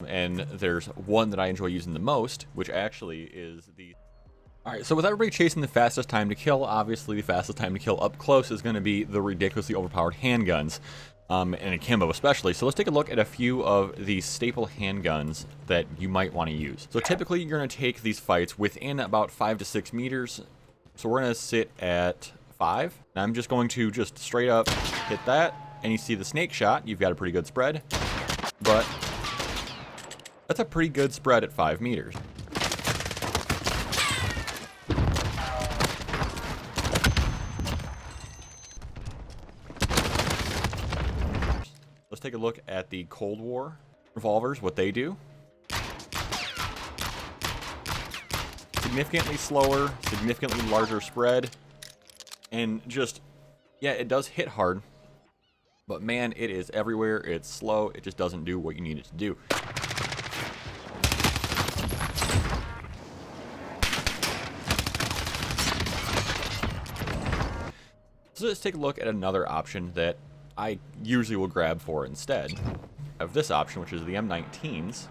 and there's one that I enjoy using the most, which actually is the... Alright, so with everybody chasing the fastest time to kill, obviously the fastest time to kill up close is going to be the ridiculously overpowered handguns, and Akimbo especially. So let's take a look at a few of the staple handguns that you might want to use. So typically you're going to take these fights within about 5 to 6 meters. So we're going to sit at 5. And I'm just going to just straight up hit that, and you see the snake shot. You've got a pretty good spread, but that's a pretty good spread at 5 meters. Let's take a look at the Cold War revolvers, what they do. Significantly slower, significantly larger spread, and just, yeah, it does hit hard, but man, it is everywhere. It's slow. It just doesn't do what you need it to do. So let's take a look at another option that I usually will grab for instead of this option, which is the M19s,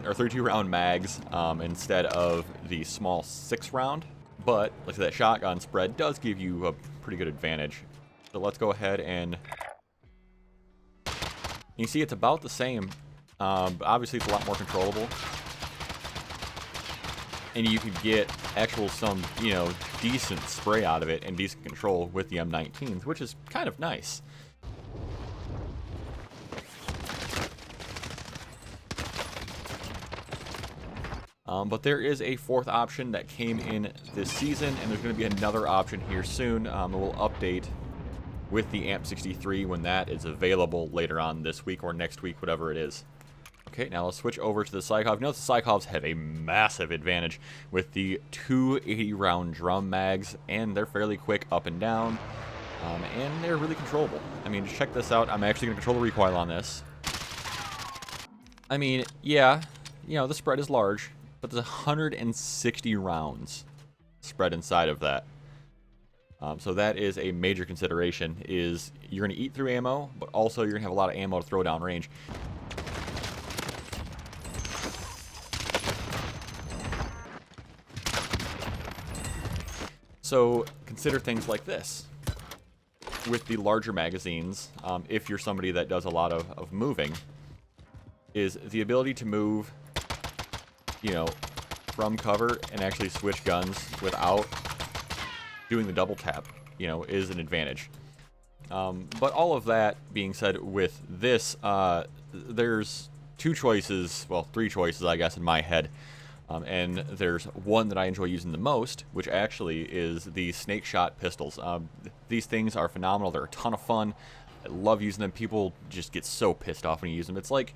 or 32 round mags, instead of the small 6 round. But like that shotgun spread does give you a pretty good advantage. So let's go ahead and you see it's about the same, but obviously it's a lot more controllable. And you could get actual some, you know, decent spray out of it and decent control with the M19s, which is kind of nice. But there is a 4th option that came in this season, and there's going to be another option here soon. We'll update with the AMP63 when that is available later on this week or next week, whatever it is. Okay, now let's switch over to the Sykov. Notice the Sykovs have a massive advantage with the 280 round drum mags, and they're fairly quick up and down, and they're really controllable. I mean, just check this out. I'm actually going to control the recoil on this. I mean, yeah, you know, the spread is large, but there's 160 rounds spread inside of that. So that is a major consideration, is you're going to eat through ammo, but also you're going to have a lot of ammo to throw down range. So consider things like this. With the larger magazines, if you're somebody that does a lot of moving, is the ability to move, you know, from cover and actually switch guns without doing the double tap, you know, is an advantage. But all of that being said, with this, there's 2 choices, well, 3 choices, I guess, in my head. And there's one that I enjoy using the most, which actually is the Snakeshot pistols. These things are phenomenal. They're a ton of fun. I love using them. People just get so pissed off when you use them. It's like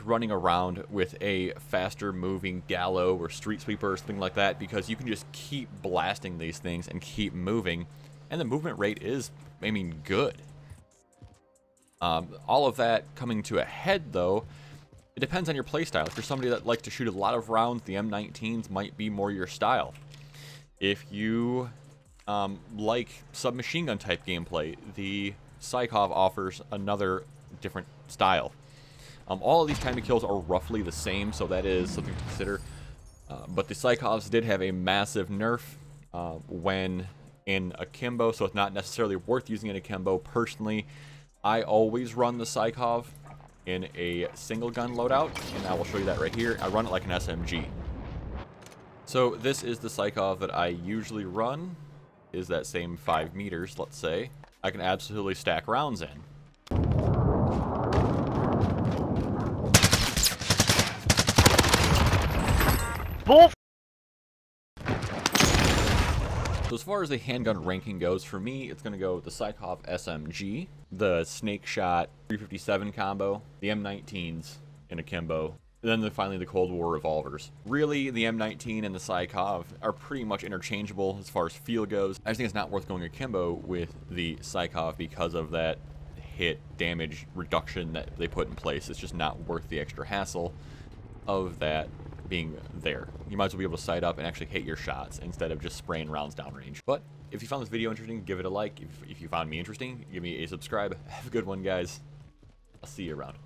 running around with a faster moving Gallo or Street Sweeper or something like that, because you can just keep blasting these things and keep moving, and the movement rate is, I mean, good. All of that coming to a head, though, it depends on your playstyle. If you're somebody that likes to shoot a lot of rounds, the M19s might be more your style. If you like submachine gun type gameplay, the Sykov offers another different style. All of these time to kills are roughly the same, so that is something to consider. But the Sykovs did have a massive nerf when in Akimbo, so it's not necessarily worth using an Akimbo. Personally, I always run the Sykov in a single gun loadout, and I will show you that right here. I run it like an SMG. So this is the Sykov that I usually run, is that same 5 meters, let's say. I can absolutely stack rounds in. Bull. So as far as the handgun ranking goes, for me, it's going to go with the Sykov SMG, the Snakeshot 357 combo, the M19s in Akimbo, and then finally the Cold War revolvers. Really, the M19 and the Sykov are pretty much interchangeable as far as feel goes. I just think it's not worth going Akimbo with the Sykov because of that hit damage reduction that they put in place. It's just not worth the extra hassle of that being there. You might as well be able to sight up and actually hit your shots instead of just spraying rounds downrange. But if you found this video interesting, give it a like. If you found me interesting, give me a subscribe. Have a good one, guys. I'll see you around.